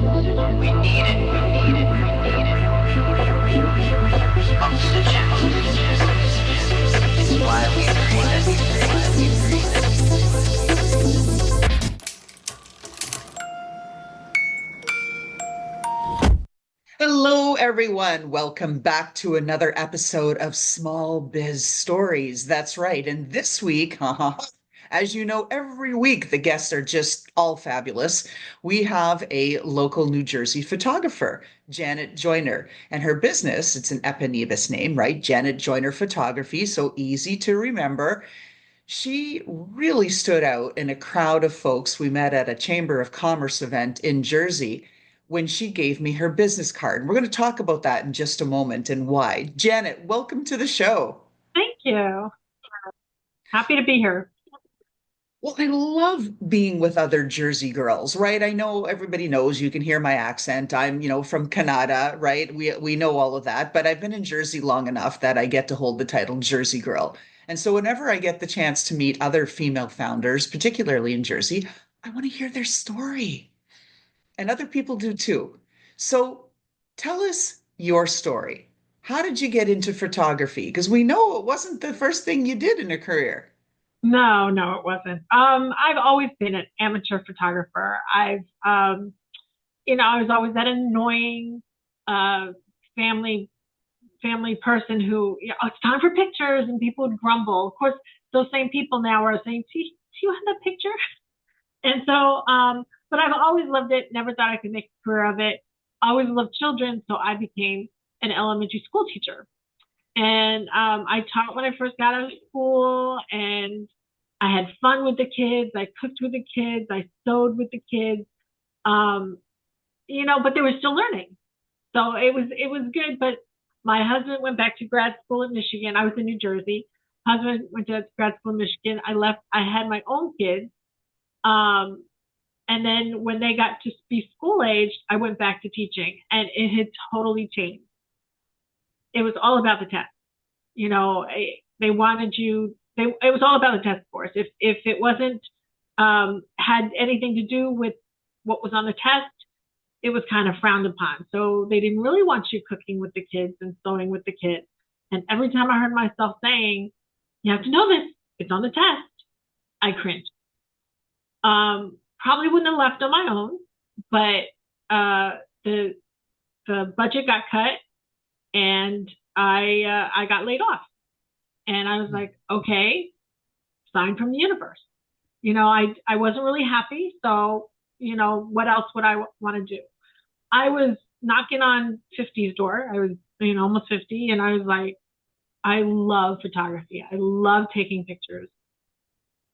We need it. Oxygen. It's why we breathe. Hello, everyone. Welcome back to another episode of Small Biz Stories. That's right. And this week, as you know, every week the guests are just all fabulous. We have a local New Jersey photographer, Janet Joyner, and her business, it's an eponymous name, right? Janet Joyner Photography, so easy to remember. She really stood out in a crowd of folks we met at a Chamber of Commerce event in Jersey when she gave me her business card. And we're going to talk about that in just a moment and why. Janet, welcome to the show. Thank you. Happy to be here. Well, I love being with other Jersey girls, right? I know everybody knows you can hear my accent. I'm, from Canada, right? We know all of that, but I've been in Jersey long enough that I get to hold the title Jersey girl. And so whenever I get the chance to meet other female founders, particularly in Jersey, I want to hear their story. And other people do too. So tell us your story. How did you get into photography? Because we know it wasn't the first thing you did in a career. No, it wasn't. I've always been an amateur photographer. I was always that annoying uh, family family person who, oh, it's time for pictures, and people would grumble. Of course, those same people now are saying, "Do you have that picture?" And so, but I've always loved it. Never thought I could make a career of it. Always loved children, so I became an elementary school teacher. And I taught when I first got out of school, and I had fun with the kids. I cooked with the kids. I sewed with the kids. Um, but they were still learning, so it was good. But my husband went back to grad school in Michigan. I was in New Jersey. Husband went to grad school in Michigan. I left. I had my own kids. Um, and then when they got to be school aged, I went back to teaching, and it had totally changed. It was all about the test. They wanted you. It was all about the test scores. If it wasn't had anything to do with what was on the test, it was kind of frowned upon. So they didn't really want you cooking with the kids and sewing with the kids. And every time I heard myself saying, "You have to know this. It's on the test," I cringed. Probably wouldn't have left on my own, but the budget got cut, and I got laid off. And I was like, okay, sign from the universe. I wasn't really happy. So, what else would I want to do? I was knocking on 50's door. I was, almost 50. And I was like, I love photography. I love taking pictures.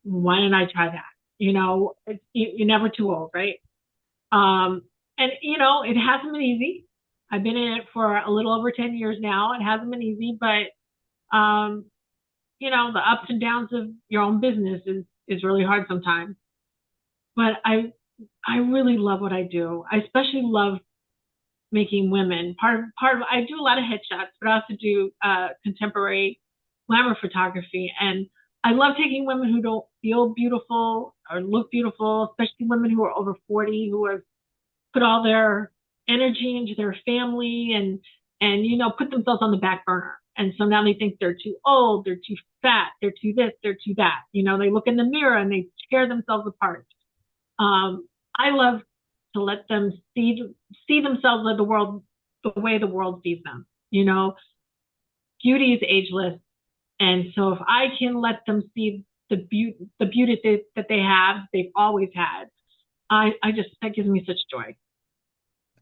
Why didn't I try that? You're never too old, right? And, it hasn't been easy. I've been in it for a little over 10 years now. It hasn't been easy, but the ups and downs of your own business is really hard sometimes. But I really love what I do. I especially love making women. Part of I do a lot of headshots, but I also do contemporary glamour photography, and I love taking women who don't feel beautiful or look beautiful, especially women who are over 40 who have put all their energy into their family and put themselves on the back burner. And so now they think they're too old, they're too fat, they're too this, they're too that. They look in the mirror and they tear themselves apart. I love to let them see themselves in the world the way the world sees them. Beauty is ageless, and so if I can let them see the beauty that they've always had, that gives me such joy.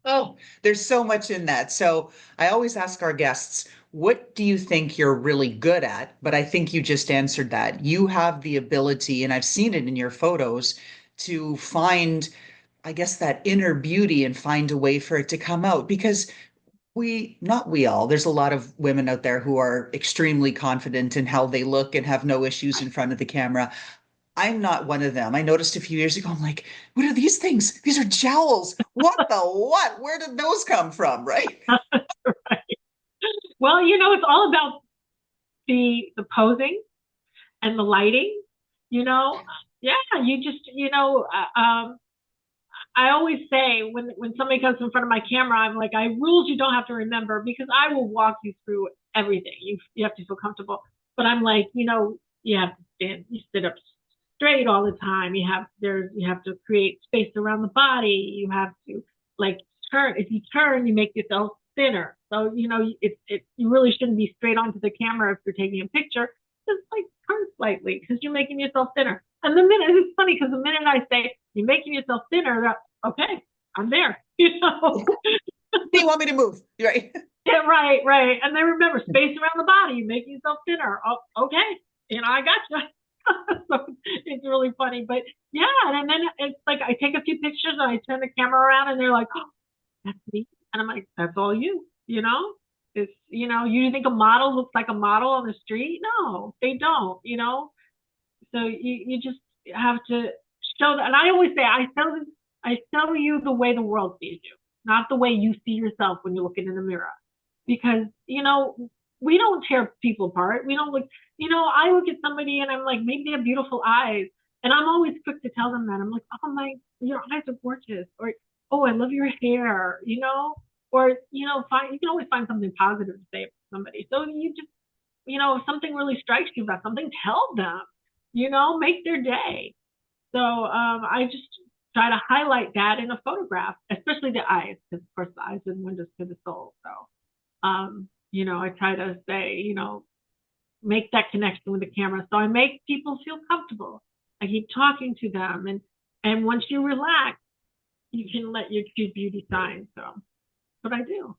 Oh, there's so much in that. So I always ask our guests, what do you think you're really good at? But I think you just answered that. You have the ability, and I've seen it in your photos, to find, I guess, that inner beauty and find a way for it to come out. Because not we all, there's a lot of women out there who are extremely confident in how they look and have no issues in front of the camera. I'm not one of them. I noticed a few years ago, I'm like, what are these things? These are jowls. What the what? Where did those come from? Right? Right. Well, it's all about the posing and the lighting. you know yeah, you just I always say when somebody comes in front of my camera, I'm like, I rules you don't have to remember because I will walk you through everything. You have to feel comfortable. But I'm like, you have to stand, you sit up straight all the time. You have to create space around the body. You have to like turn. If you turn, you make yourself thinner. So you really shouldn't be straight onto the camera if you're taking a picture. Just like turn slightly because you're making yourself thinner. And the minute it's funny because the minute I say you're making yourself thinner, okay, I'm there. Do you want me to move? Right. Yeah, right, right. And then remember, space around the body, you're making yourself thinner. Oh, okay, I got you. So it's really funny, but yeah, and then it's like I take a few pictures and I turn the camera around and they're like, "Oh, that's me," and I'm like, "That's all you." It's you think a model looks like a model on the street? No, they don't. So you just have to show that. And I always say, I tell you the way the world sees you, not the way you see yourself when you're looking in the mirror. Because, we don't tear people apart. We don't look, I look at somebody and I'm like, maybe they have beautiful eyes. And I'm always quick to tell them that. I'm like, oh my, your eyes are gorgeous. Or, oh, I love your hair, or, you can always find something positive to say about somebody. So you just, if something really strikes you about something, tell them, make their day. So I just try to highlight that in a photograph, especially the eyes, because of course the eyes are windows to the soul. So, I try to say, make that connection with the camera. So I make people feel comfortable. I keep talking to them, and once you relax, you can let your cute beauty shine. So that's what I do.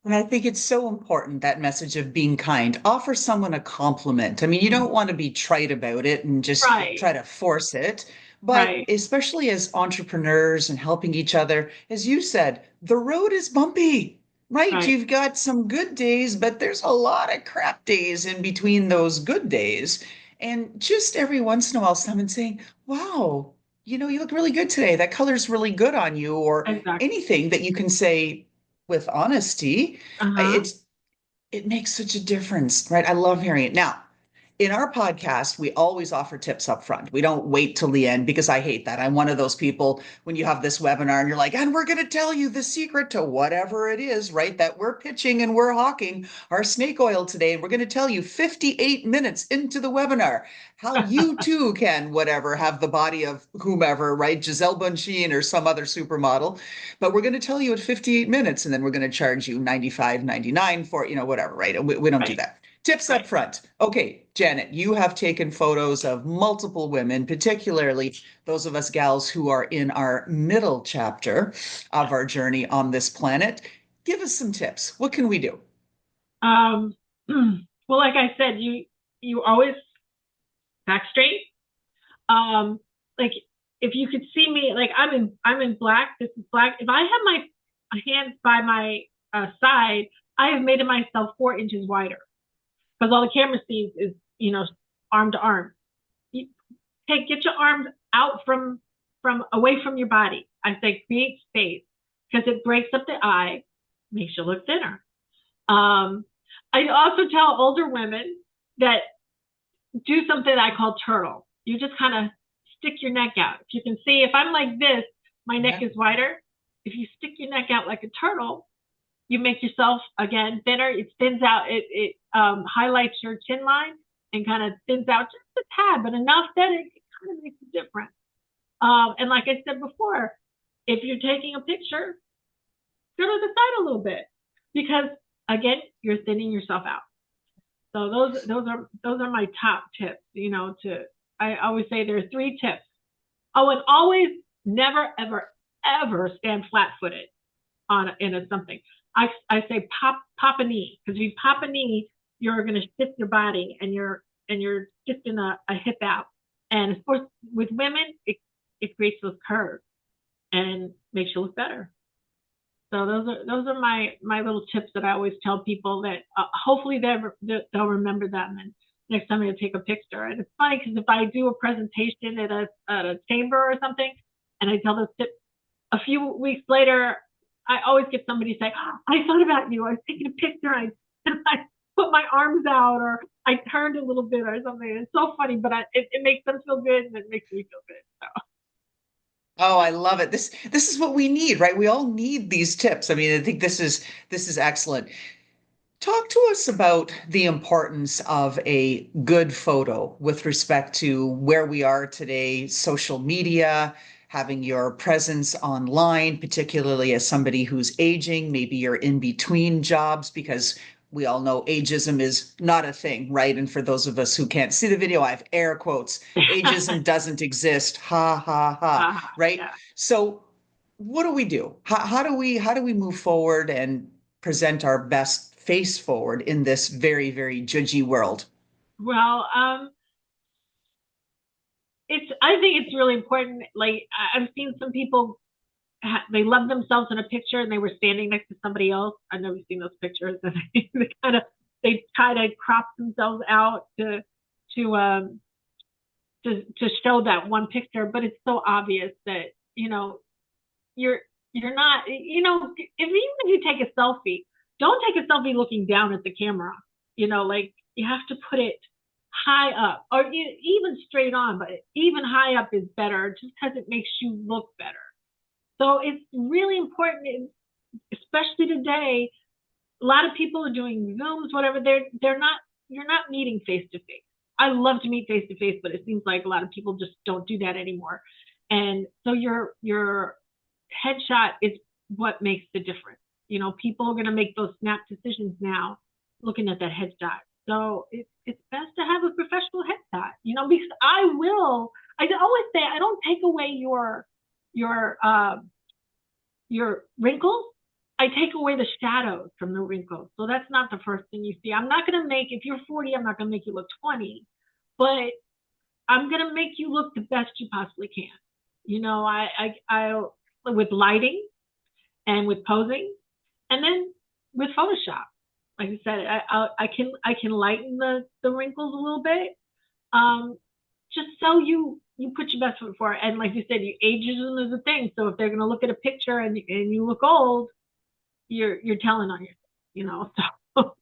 And I think it's so important, that message of being kind. Offer someone a compliment. I mean, you don't want to be trite about it and just Right, try to force it. But right, especially as entrepreneurs and helping each other, as you said, the road is bumpy, right? right. You've got some good days, but there's a lot of crap days in between those good days. And just every once in a while, someone saying, wow, you look really good today. That color's really good on you, or Exactly. anything that you can say with honesty. Uh-huh. It makes such a difference, right? I love hearing it. Now, in our podcast, we always offer tips up front. We don't wait till the end because I hate that. I'm one of those people when you have this webinar and you're like, and we're going to tell you the secret to whatever it is, right? That we're pitching and we're hawking our snake oil today. And we're going to tell you 58 minutes into the webinar how you too can whatever have the body of whomever, right? Giselle Bundchen or some other supermodel. But we're going to tell you at 58 minutes and then we're going to charge you 95.99 for, whatever, right? We don't do Right, that. Tips up right. front. Okay, Janet, you have taken photos of multiple women, particularly those of us gals who are in our middle chapter of our journey on this planet. Give us some tips. What can we do? Um, well, like I said, you always back straight. Like if you could see me, like I'm in black. This is black. If I have my hands by my side, I have made it myself 4 inches wider because all the camera sees is arm to arm. You get your arms out from away from your body. I say create space because it breaks up the eye, makes you look thinner. Um, I also tell older women that do something I call turtle. You just kind of stick your neck out. If you can see, if I'm like this, my neck Yeah. is wider. If you stick your neck out like a turtle, you make yourself again thinner. It thins out. It highlights your chin line and kind of thins out just a tad, but enough that it kind of makes a difference. And like I said before, if you're taking a picture, go to the side a little bit because again, you're thinning yourself out. So those are my top tips. I always say there are 3 tips. Oh, and always never ever ever stand flat footed on in a something. I say pop a knee because if you pop a knee, you're going to shift your body and you're shifting a hip out. And of course, with women, it creates those curves and makes you look better. So those are my little tips that I always tell people that hopefully they'll remember them and next time they take a picture. And it's funny because if I do a presentation at a chamber or something, and I tell those tips, a few weeks later, I always get somebody say, oh, "I thought about you. I was taking a picture and I put my arms out or I turned a little bit or something." It's so funny, but it makes them feel good and it makes me feel good. So. Oh, I love it. This is what we need, right? We all need these tips. I mean, I think this is excellent. Talk to us about the importance of a good photo with respect to where we are today, social media, having your presence online, particularly as somebody who's aging, maybe you're in between jobs, because we all know ageism is not a thing, right? And for those of us who can't see the video, I have air quotes. Ageism doesn't exist. Ha ha ha, right? Yeah. So what do we do? How do we move forward and present our best face forward in this very, very judgy world? Well, I think it's really important. Like I've seen some people, they love themselves in a picture and they were standing next to somebody else. I've never seen those pictures, and they try to crop themselves out to um to show that one picture, but it's so obvious that you're you're not, even if you take a selfie, don't take a selfie looking down at the camera. Like you have to put it high up, or even straight on, but even high up is better just because it makes you look better. So it's really important, especially today. A lot of people are doing Zooms, whatever. They're not. You're not meeting face to face. I love to meet face to face, but it seems like a lot of people just don't do that anymore. And so your headshot is what makes the difference. People are going to make those snap decisions now, looking at that headshot. So it's best to have a professional headshot. Because I will. I always say I don't take away your your wrinkles. I take away the shadows from the wrinkles. So that's not the first thing you see. I'm not going to make, if you're 40, I'm not going to make you look 20, but I'm going to make you look the best you possibly can. With lighting and with posing, and then with Photoshop. Like I said, I can lighten the wrinkles a little bit, just so you put your best foot forward. And like you said, ageism is a thing. So if they're going to look at a picture and you look old, you're telling on yourself, So,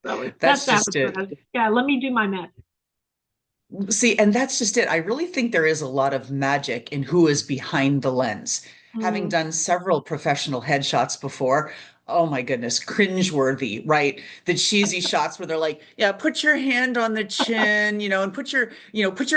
so it's That's best to have just a it. friend. Yeah, let me do my magic. See, and that's just it. I really think there is a lot of magic in who is behind the lens. Having Mm, done several professional headshots before, oh my goodness, cringeworthy, right? The cheesy shots where they're like, yeah, put your hand on the chin, and put your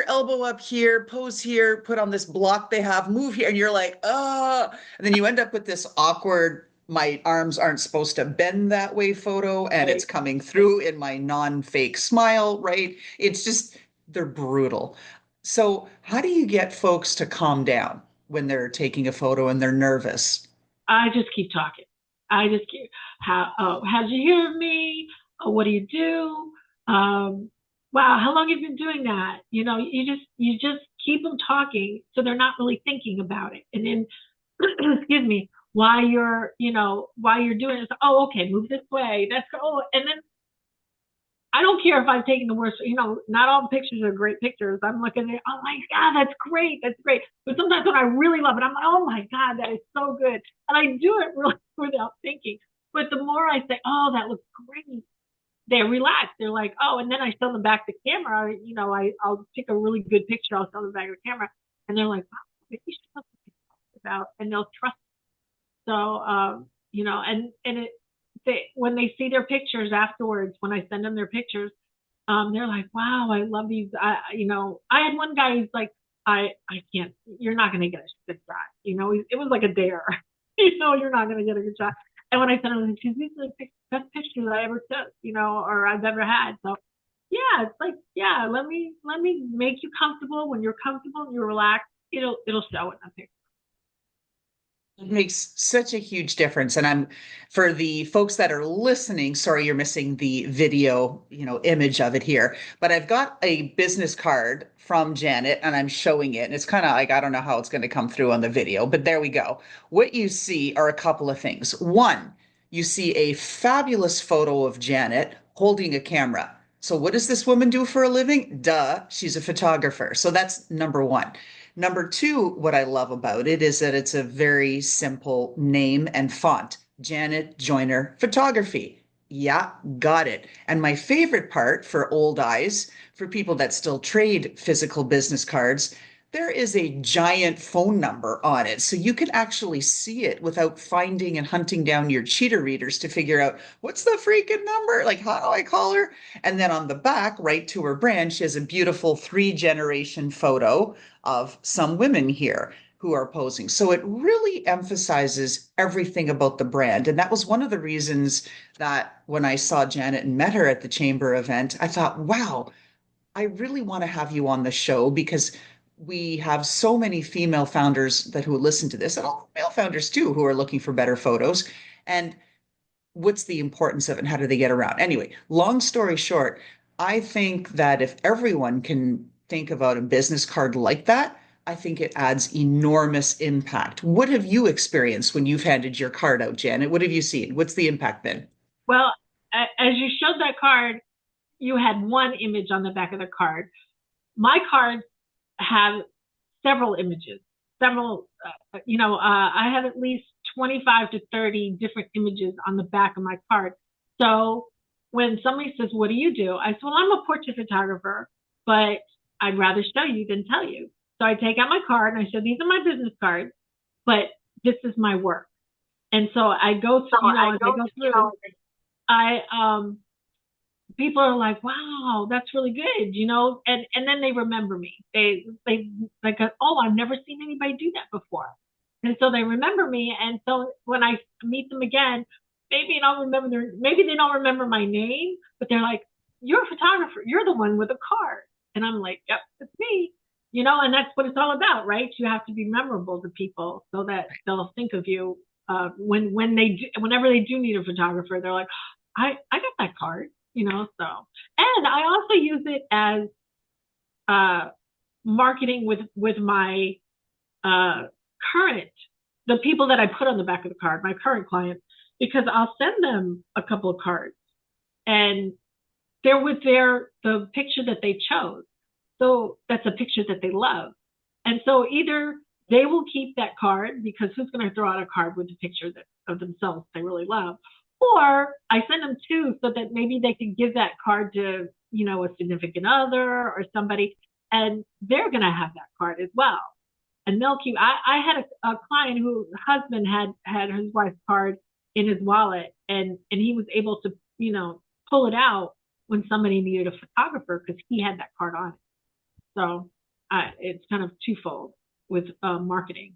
elbow up here, pose here, put on this block they have, move here, and you're like, oh, and then you end up with this awkward, my arms aren't supposed to bend that way photo, and it's right. coming through in my non-fake smile, right? It's just they're brutal. So, how do you get folks to calm down when they're taking a photo and they're nervous? I just keep talking. I just keep, how'd you hear of me? What do you do? Wow, how long have you been doing that? You just keep them talking so they're not really thinking about it. And then, excuse me, while you're doing it, oh, okay, move this way. And then I don't care if I've taken the worst, not all pictures are great pictures. I'm looking at, oh my God, that's great. That's great. But sometimes when I really love it, I'm like, oh my God, that is so good. And I do it really without thinking. But the more I say, oh, that looks great, they relax. They're like, oh, and then I show them back the camera. I'll pick a really good picture. I'll show them back the camera. And they're like, wow, maybe you should know about, and they'll trust. So, and when they see their pictures afterwards, when I send them their pictures, they're like, "Wow, I love these." I had one guy who's like, "I can't. You're not going to get a good shot." It was like a dare. You're not going to get a good shot. And when I sent him, these are the best pictures I ever took, or I've ever had. So, yeah, it's like, yeah, let me make you comfortable. When you're comfortable and you're relaxed, it'll show in the picture. It makes such a huge difference. And for the folks that are listening, sorry you're missing the video, image of it here, but I've got a business card from Janet and I'm showing it. And it's kind of like, I don't know how it's going to come through on the video, but there we go. What you see are a couple of things. One, you see a fabulous photo of Janet holding a camera. So what does this woman do for a living? Duh, she's a photographer. So that's number one. Number two, what I love about it is that it's a very simple name and font, Janet Joyner Photography. Yeah, got it. And my favorite part for old eyes, for people that still trade physical business cards, there is a giant phone number on it. So you can actually see it without finding and hunting down your cheater readers to figure out what's the freaking number? Like, how do I call her? And then on the back, right to her brand, she has a beautiful three-generation photo of some women here who are posing. So it really emphasizes everything about the brand. And that was one of the reasons that when I saw Janet and met her at the chamber event, I thought, wow, I really want to have you on the show because we have so many female founders that who listen to this, and all male founders too, who are looking for better photos. And what's the importance of it and how do they get around? Anyway, long story short, I think that if everyone can think about a business card like that, I think it adds enormous impact. What have you experienced when you've handed your card out, Janet? What have you seen? What's the impact been? Well, as you showed that card, you had one image on the back of the card. My cards have several images, I have at least 25 to 30 different images on the back of my card. So when somebody says, what do you do? I said, well, I'm a portrait photographer, but I'd rather show you than tell you. So I take out my card and I said, these are my business cards, but this is my work. And so I go through, people are like, wow, that's really good, and then they remember me. They like, oh, I've never seen anybody do that before. And so they remember me. And so when I meet them again, maybe they don't remember my name, but they're like, you're a photographer. You're the one with a card. And I'm like, yep, it's me. And that's what it's all about, right? You have to be memorable to people so that they'll think of you whenever they do need a photographer. They're like, I got that card. So, and I also use it as marketing with my the people that I put on the back of the card, my current clients, because I'll send them a couple of cards and they're with the picture that they chose. So that's a picture that they love. And so either they will keep that card, because who's going to throw out a card with a picture of themselves they really love? Or I send them two so that maybe they can give that card to, a significant other or somebody, and they're going to have that card as well. And they'll keep, I had a client whose husband had his wife's card in his wallet, and he was able to, pull it out when somebody needed a photographer because he had that card on it. So it's kind of twofold with marketing.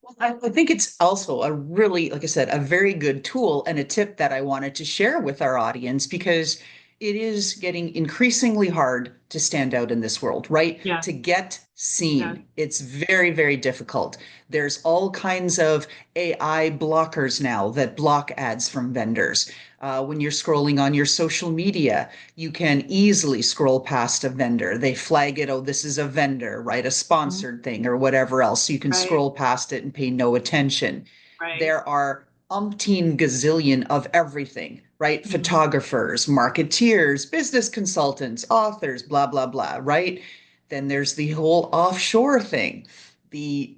Well, I think it's also a really, like I said, a very good tool and a tip that I wanted to share with our audience because it is getting increasingly hard to stand out in this world, right? Yeah. To get seen. Yeah. It's very, very difficult. There's all kinds of AI blockers now that block ads from vendors. When you're scrolling on your social media, you can easily scroll past a vendor. They flag it, oh, this is a vendor, right? A sponsored thing or whatever else. So you can scroll past it and pay no attention. Right. There are umpteen gazillion of everything, right? Photographers, marketeers, business consultants, authors, blah, blah, blah, right? Then there's the whole offshore thing. The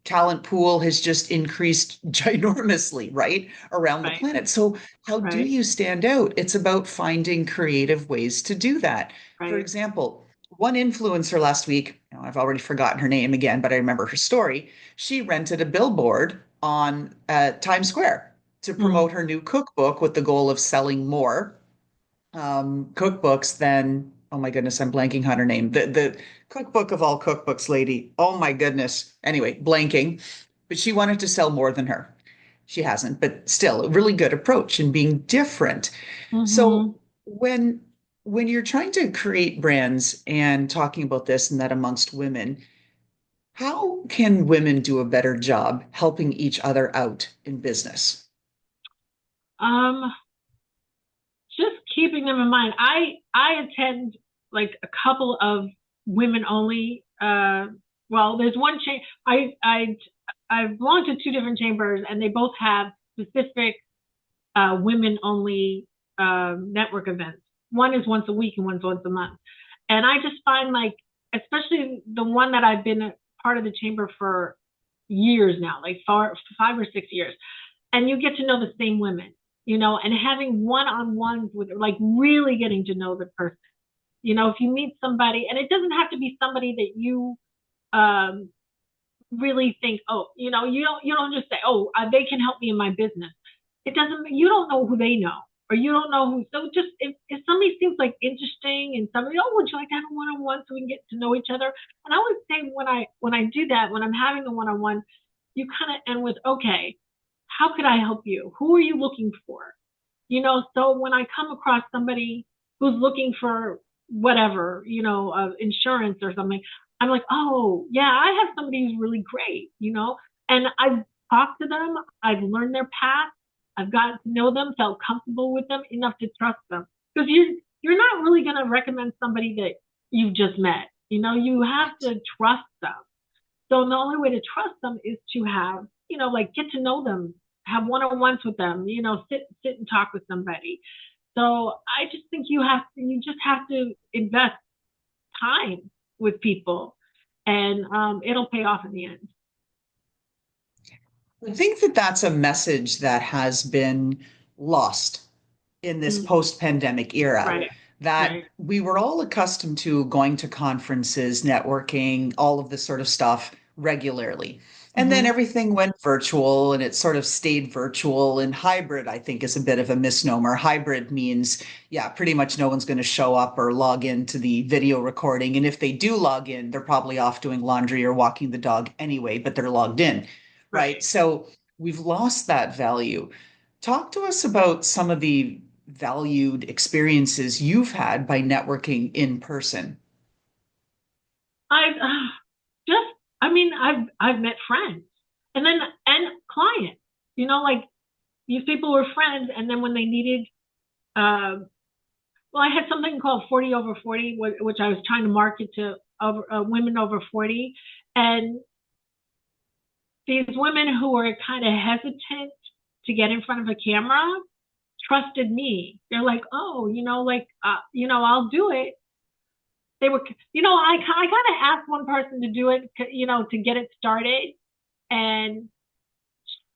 talent pool has just increased ginormously, right? Around the planet. So how do you stand out? It's about finding creative ways to do that. For example, one influencer last week, I've already forgotten her name again, but I remember her story. She rented a billboard on Times Square to promote her new cookbook with the goal of selling more cookbooks than, oh my goodness, I'm blanking on her name. The cookbook of all cookbooks lady. Oh my goodness. Anyway, blanking. But she wanted to sell more than her. She hasn't, but still a really good approach and being different. So when you're trying to create brands and talking about this and that amongst women, how can women do a better job helping each other out in business? Just keeping them in mind. I attend like a couple of women only. Well, there's one I've belonged to two different chambers, and they both have specific women only network events. One is once a week and one's once a month. And I just find, like, especially the one that I've been a part of the chamber for years now, like 5 or 6 years, and you get to know the same women, and having one-on-ones with, like, really getting to know the person. If you meet somebody, and it doesn't have to be somebody that you really think, oh, you don't just say, oh, they can help me in my business. It doesn't. You don't know who they know, or you don't know who. So just if somebody seems like interesting, and somebody, oh, would you like to have a one-on-one so we can get to know each other? And I always say when I do that, when I'm having the one-on-one, you kind of end with, okay, how could I help you? Who are you looking for? So when I come across somebody who's looking for whatever, insurance or something, I'm like, oh, yeah, I have somebody who's really great, and I've talked to them, I've learned their path, I've gotten to know them, felt comfortable with them enough to trust them. Because you're not really going to recommend somebody that you've just met. You have to trust them. So the only way to trust them is to have, like get to know them, have one-on-ones with them, sit and talk with somebody. So I just think you just have to invest time with people, and it'll pay off in the end. I think that that's a message that has been lost in this Mm, post-pandemic era, right, that right. we were all accustomed to going to conferences, networking, all of this sort of stuff regularly. And then Hmm. everything went virtual and it sort of stayed virtual. And hybrid, I think, is a bit of a misnomer. Hybrid means, yeah, pretty much no one's going to show up or log into the video recording. And if they do log in, they're probably off doing laundry or walking the dog anyway, but they're logged in, right? Right. So we've lost that value. Talk to us about some of the valued experiences you've had by networking in person. I've just, I mean, I've met friends, and clients. Like these people were friends, and then when they needed, uh, well, I had something called 40 over 40, which I was trying to market to women over 40, and these women who were kind of hesitant to get in front of a camera trusted me. They're like, oh, I'll do it. They were, I kind of asked one person to do it, to get it started, and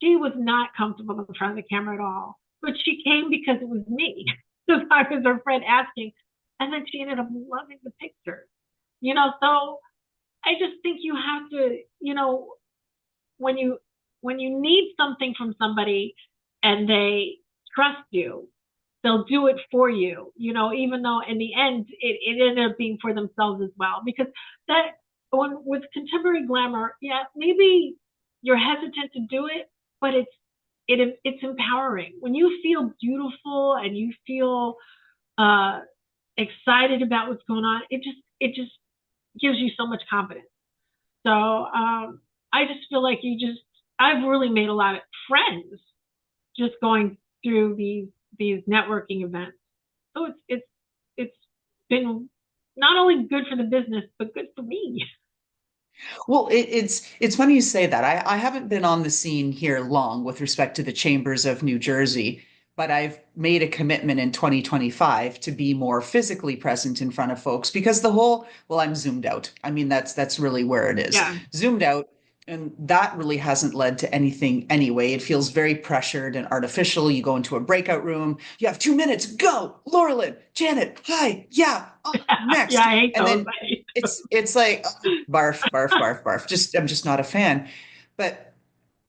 she was not comfortable in front of the camera at all. But she came because it was me, because I was her friend asking, and then she ended up loving the picture. So I just think you have to, when you when you need something from somebody and they trust you, they'll do it for you, even though in the end it ended up being for themselves as well. Because that when with contemporary glamour, yeah, maybe you're hesitant to do it, but it's empowering. When you feel beautiful and you feel uh excited about what's going on, it just gives you so much confidence. So I just feel like I've really made a lot of friends just going through these networking events. So it's been not only good for the business, but good for me. Well, it's funny you say that. I haven't been on the scene here long with respect to the chambers of New Jersey, but I've made a commitment in 2025 to be more physically present in front of folks because well, I'm zoomed out. I mean, that's really where it is. Yeah, Zoomed out, and that really hasn't led to anything anyway. It feels very pressured and artificial. You go into a breakout room, you have 2 minutes, go, Laurelyn, Janet, hi, yeah, yeah, next. I hate And those. then it's like barf, barf, barf, barf. I'm just not a fan. But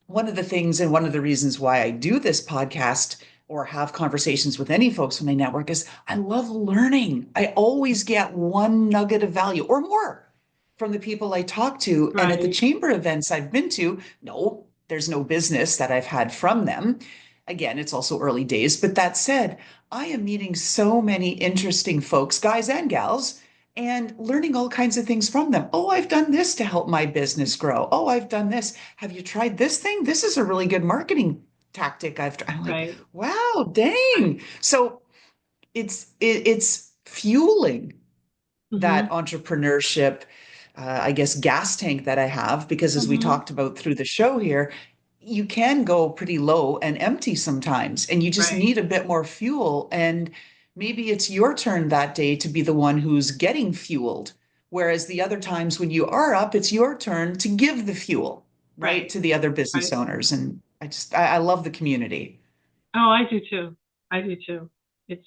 one of the things and one of the reasons why I do this podcast or have conversations with any folks in my network is I love learning. I always get one nugget of value or more from the people I talk to. And at the Right, chamber events I've been to, no, there's no business that I've had from them. Again, it's also early days. But that said, I am meeting so many interesting folks, guys and gals, and learning all kinds of things from them. Oh, I've done this to help my business grow. Oh, I've done this. Have you tried this thing? This is a really good marketing tactic. I'm like, right, wow, right. dang. So it's fueling that Hmm. entrepreneurship, I guess, gas tank that I have, because as we Hmm. talked about through the show here, you can go pretty low and empty sometimes, and you just Right, need a bit more fuel. And maybe it's your turn that day to be the one who's getting fueled. Whereas the other times when you are up, it's your turn to give the fuel, right, right, to the other business right. owners. And I love the community. Oh, I do too. I do too. It's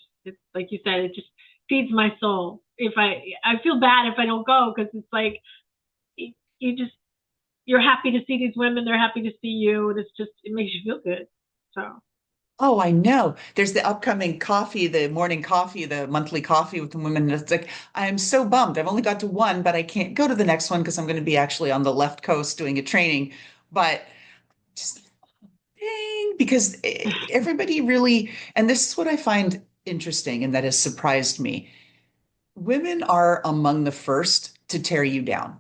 like you said, it just feeds my soul. If I feel bad if I don't go, because it's like, you're happy to see these women, they're happy to see you, and it makes you feel good. So Oh, I know. There's the upcoming coffee, the morning coffee, the monthly coffee with the women. It's like, I am so bummed. I've only got to one, but I can't go to the next one because I'm going to be actually on the left coast doing a training. But just dang, because everybody really, and this is what I find interesting and that has surprised me. Women are among the first to tear you down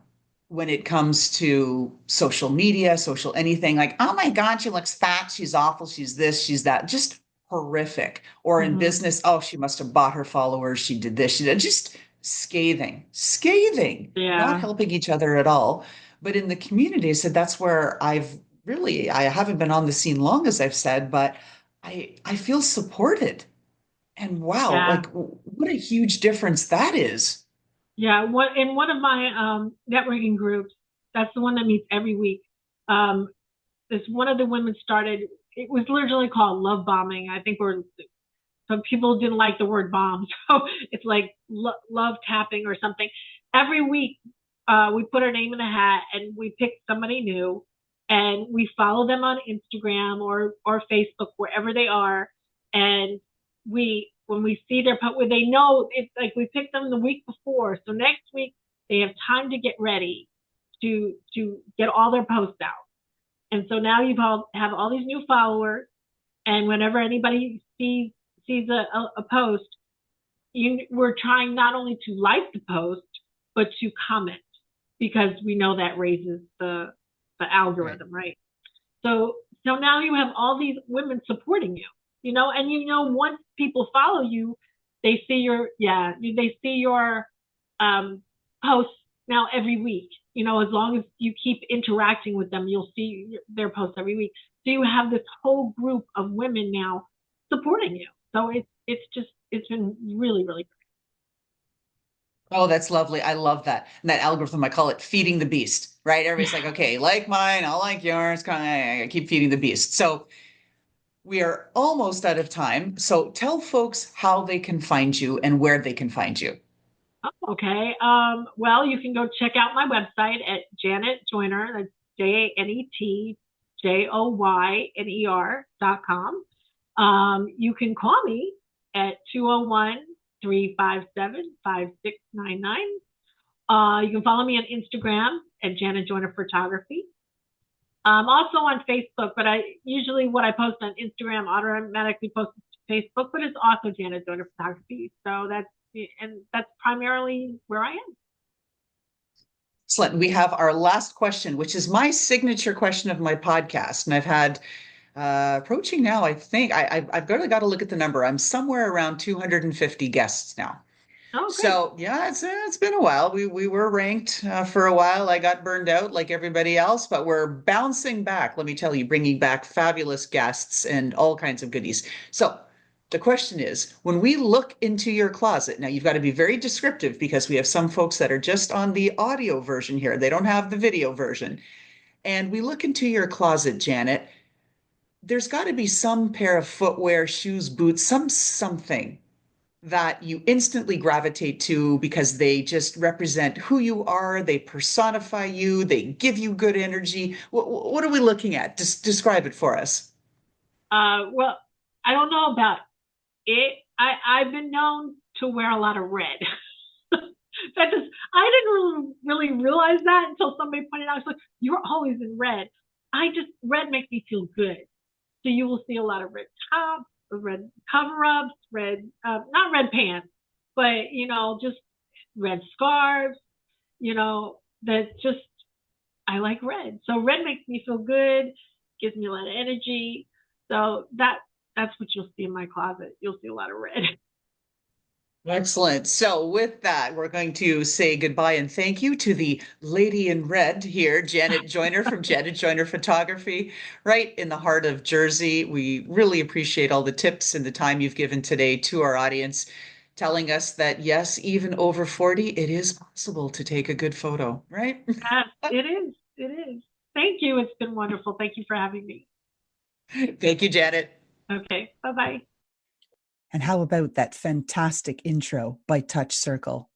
when it comes to social media, social anything like, oh my God, she looks fat, she's awful, she's this, she's that, just horrific. Or in mhm. business, oh, she must have bought her followers, she did this, she did just scathing, scathing, not Yeah, helping each other at all. But in the community, I said that's where I haven't been on the scene long, as I've said, but I feel supported. And wow, yeah. like what a huge difference that is. Yeah, in one of my networking groups, that's the one that meets every week. Um, this one of the women started. It was literally called love bombing. I think we're some people didn't like the word bomb, so it's like love tapping or something. Every week, we put our name in a hat and we pick somebody new, and we follow them on Instagram or Facebook, wherever they are, and we when we see their post, they know it's like we picked them the week before, so next week they have time to get ready to get all their posts out, and so now have all these new followers, and whenever anybody sees a post, we're trying not only to like the post but to comment, because we know that raises the Right. algorithm, right? So now you have all these women supporting you, and once people follow you, they see your um posts now every week. As long as you keep interacting with them, you'll see their posts every week. So you have this whole group of women now supporting you. So it's been really, really Oh, that's lovely. I love that. And that algorithm, I call it feeding the beast, right? great. Everybody's like, okay, like mine, I'll like yours. Kind of, I keep feeding the beast. So we are almost out of time. So tell folks how they can find you and where they can find you. Okay. Well, you can go check out my website at Janet Joyner. That's JanetJoyner.com. You can call me at 201-357-5699. You can follow me on Instagram at Janet Joyner Photography. Also on Facebook, but what I post on Instagram automatically posts to Facebook, but it's also Janet Joyner Photography. So that's primarily where I am. Excellent. We have our last question, which is my signature question of my podcast. And I've had approaching now, I think I've got to look at the number. I'm somewhere around 250 guests now. Oh, great. So yeah, it's been a while. We were ranked for a while. I got burned out like everybody else, but we're bouncing back. Let me tell you, bringing back fabulous guests and all kinds of goodies. So the question is, when we look into your closet, now you've got to be very descriptive because we have some folks that are just on the audio version here. They don't have the video version. And we look into your closet, Janet. There's got to be some pair of footwear, shoes, boots, something that you instantly gravitate to because they just represent who you are, they personify you, they give you good energy. What are we looking at? Just describe it for us. Well, I don't know about it. I've been known to wear a lot of red. I didn't really realize that until somebody pointed out. It's like, you're always in red. Red makes me feel good. So you will see a lot of red tops, red cover-ups, not red pants, but just red scarves. That just I like red. So red makes me feel good, gives me a lot of energy. So that's what you'll see in my closet. You'll see a lot of red. Excellent. So, with that, we're going to say goodbye and thank you to the lady in red here, Janet Joyner from Janet Joyner Photography, right in the heart of Jersey. We really appreciate all the tips and the time you've given today to our audience, telling us that yes, even over 40, it is possible to take a good photo, right? Yes, it is. It is. Thank you. It's been wonderful. Thank you for having me. Thank you, Janet. Okay. Bye bye. And how about that fantastic intro by Touch Circle?